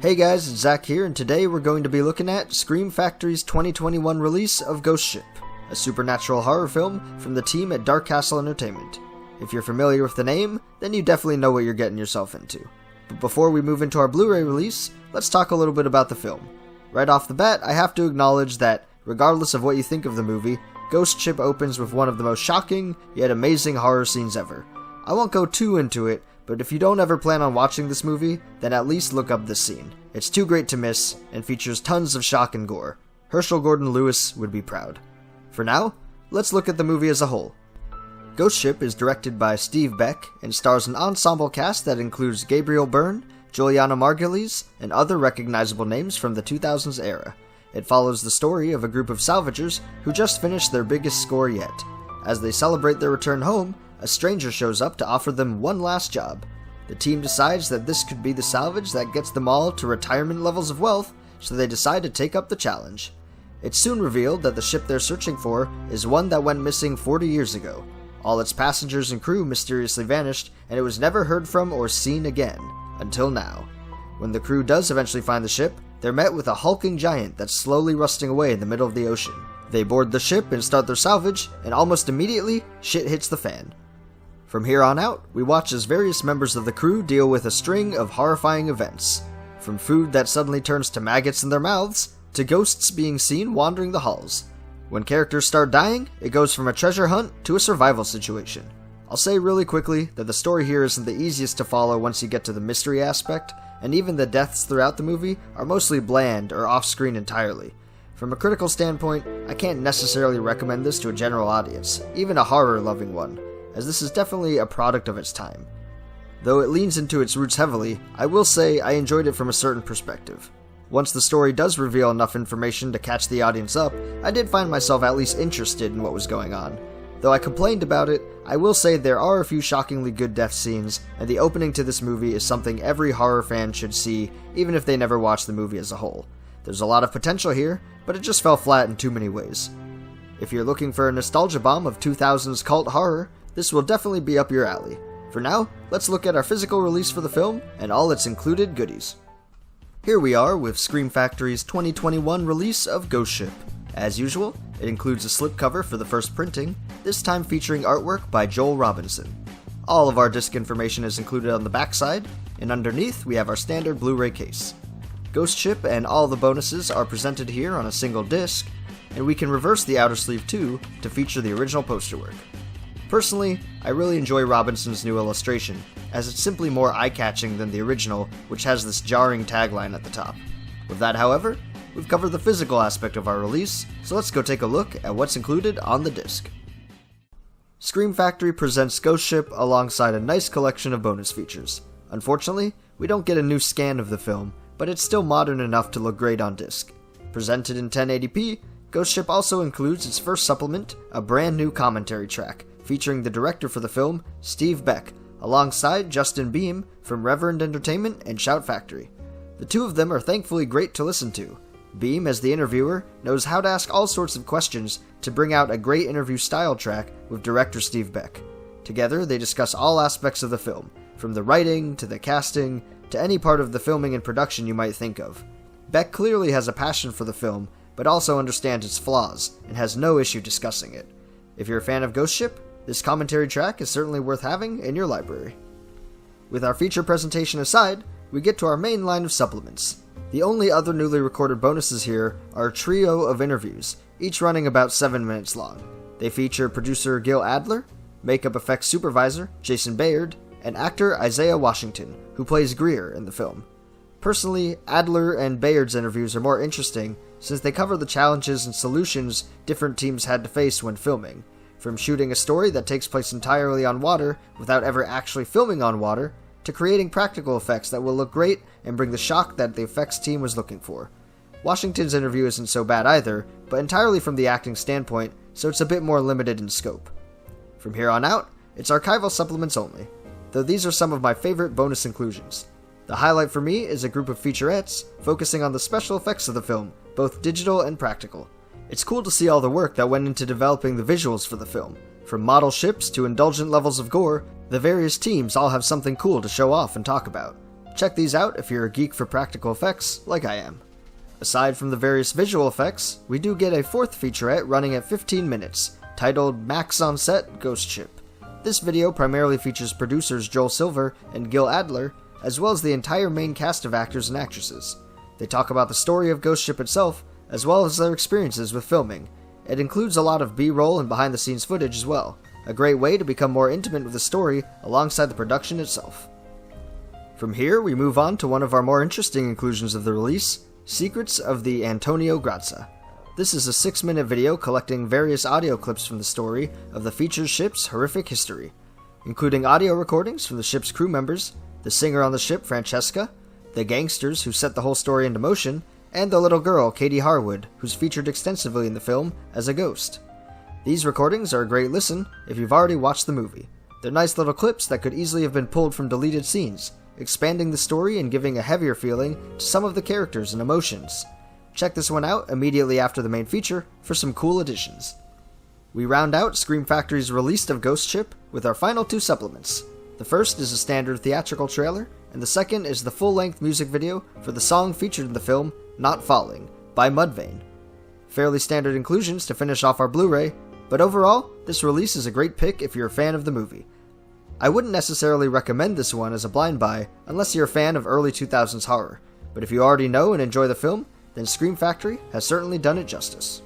Hey guys, it's Zach here, and today we're going to be looking at Scream Factory's 2021 release of Ghost Ship, a supernatural horror film from the team at Dark Castle Entertainment. If you're familiar with the name, then you definitely know what you're getting yourself into. But before we move into our Blu-ray release, let's talk a little bit about the film. Right off the bat, I have to acknowledge that, regardless of what you think of the movie, Ghost Ship opens with one of the most shocking, yet amazing horror scenes ever. I won't go too into it, but if you don't ever plan on watching this movie, then at least look up this scene. It's too great to miss, and features tons of shock and gore. Herschel Gordon Lewis would be proud. For now, let's look at the movie as a whole. Ghost Ship is directed by Steve Beck, and stars an ensemble cast that includes Gabriel Byrne, Juliana Margulies, and other recognizable names from the 2000s era. It follows the story of a group of salvagers who just finished their biggest score yet. As they celebrate their return home, a stranger shows up to offer them one last job. The team decides that this could be the salvage that gets them all to retirement levels of wealth, so they decide to take up the challenge. It's soon revealed that the ship they're searching for is one that went missing 40 years ago. All its passengers and crew mysteriously vanished, and it was never heard from or seen again, until now. When the crew does eventually find the ship, they're met with a hulking giant that's slowly rusting away in the middle of the ocean. They board the ship and start their salvage, and almost immediately, shit hits the fan. From here on out, we watch as various members of the crew deal with a string of horrifying events. From food that suddenly turns to maggots in their mouths, to ghosts being seen wandering the halls. When characters start dying, it goes from a treasure hunt to a survival situation. I'll say really quickly that the story here isn't the easiest to follow once you get to the mystery aspect, and even the deaths throughout the movie are mostly bland or off-screen entirely. From a critical standpoint, I can't necessarily recommend this to a general audience, even a horror-loving one, as this is definitely a product of its time. Though it leans into its roots heavily, I will say I enjoyed it from a certain perspective. Once the story does reveal enough information to catch the audience up, I did find myself at least interested in what was going on. Though I complained about it, I will say there are a few shockingly good death scenes, and the opening to this movie is something every horror fan should see, even if they never watch the movie as a whole. There's a lot of potential here, but it just fell flat in too many ways. If you're looking for a nostalgia bomb of 2000s cult horror, this will definitely be up your alley. For now, let's look at our physical release for the film and all its included goodies. Here we are with Scream Factory's 2021 release of Ghost Ship. As usual, it includes a slipcover for the first printing, this time featuring artwork by Joel Robinson. All of our disc information is included on the backside, and underneath we have our standard Blu-ray case. Ghost Ship and all the bonuses are presented here on a single disc, and we can reverse the outer sleeve too to feature the original poster work. Personally, I really enjoy Robinson's new illustration, as it's simply more eye-catching than the original, which has this jarring tagline at the top. With that, however, we've covered the physical aspect of our release, so let's go take a look at what's included on the disc. Scream Factory presents Ghost Ship alongside a nice collection of bonus features. Unfortunately, we don't get a new scan of the film, but it's still modern enough to look great on disc. Presented in 1080p, Ghost Ship also includes its first supplement, a brand new commentary track, featuring the director for the film, Steve Beck, alongside Justin Beam from Reverend Entertainment and Shout Factory. The two of them are thankfully great to listen to. Beam, as the interviewer, knows how to ask all sorts of questions to bring out a great interview style track with director Steve Beck. Together, they discuss all aspects of the film, from the writing, to the casting, to any part of the filming and production you might think of. Beck clearly has a passion for the film, but also understands its flaws, and has no issue discussing it. If you're a fan of Ghost Ship, this commentary track is certainly worth having in your library. With our feature presentation aside, we get to our main line of supplements. The only other newly recorded bonuses here are a trio of interviews, each running about 7 minutes long. They feature producer Gil Adler, makeup effects supervisor Jason Bayard, and actor Isaiah Washington, who plays Greer in the film. Personally, Adler and Bayard's interviews are more interesting since they cover the challenges and solutions different teams had to face when filming. From shooting a story that takes place entirely on water without ever actually filming on water, to creating practical effects that will look great and bring the shock that the effects team was looking for. Washington's interview isn't so bad either, but entirely from the acting standpoint, so it's a bit more limited in scope. From here on out, it's archival supplements only, though these are some of my favorite bonus inclusions. The highlight for me is a group of featurettes focusing on the special effects of the film, both digital and practical. It's cool to see all the work that went into developing the visuals for the film. From model ships to indulgent levels of gore, the various teams all have something cool to show off and talk about. Check these out if you're a geek for practical effects, like I am. Aside from the various visual effects, we do get a fourth featurette running at 15 minutes, titled Max on Set Ghost Ship. This video primarily features producers Joel Silver and Gil Adler, as well as the entire main cast of actors and actresses. They talk about the story of Ghost Ship itself, as well as their experiences with filming. It includes a lot of B-roll and behind-the-scenes footage as well, a great way to become more intimate with the story alongside the production itself. From here, we move on to one of our more interesting inclusions of the release, Secrets of the Antonio Grazza. This is a 6-minute video collecting various audio clips from the story of the featured ship's horrific history, including audio recordings from the ship's crew members, the singer on the ship, Francesca, the gangsters who set the whole story into motion, and the little girl, Katie Harwood, who's featured extensively in the film as a ghost. These recordings are a great listen if you've already watched the movie. They're nice little clips that could easily have been pulled from deleted scenes, expanding the story and giving a heavier feeling to some of the characters and emotions. Check this one out immediately after the main feature for some cool additions. We round out Scream Factory's release of Ghost Ship with our final 2 supplements. The first is a standard theatrical trailer, and the second is the full-length music video for the song featured in the film Not Falling by Mudvayne. Fairly standard inclusions to finish off our Blu-ray, but overall, this release is a great pick if you're a fan of the movie. I wouldn't necessarily recommend this one as a blind buy unless you're a fan of early 2000s horror, but if you already know and enjoy the film, then Scream Factory has certainly done it justice.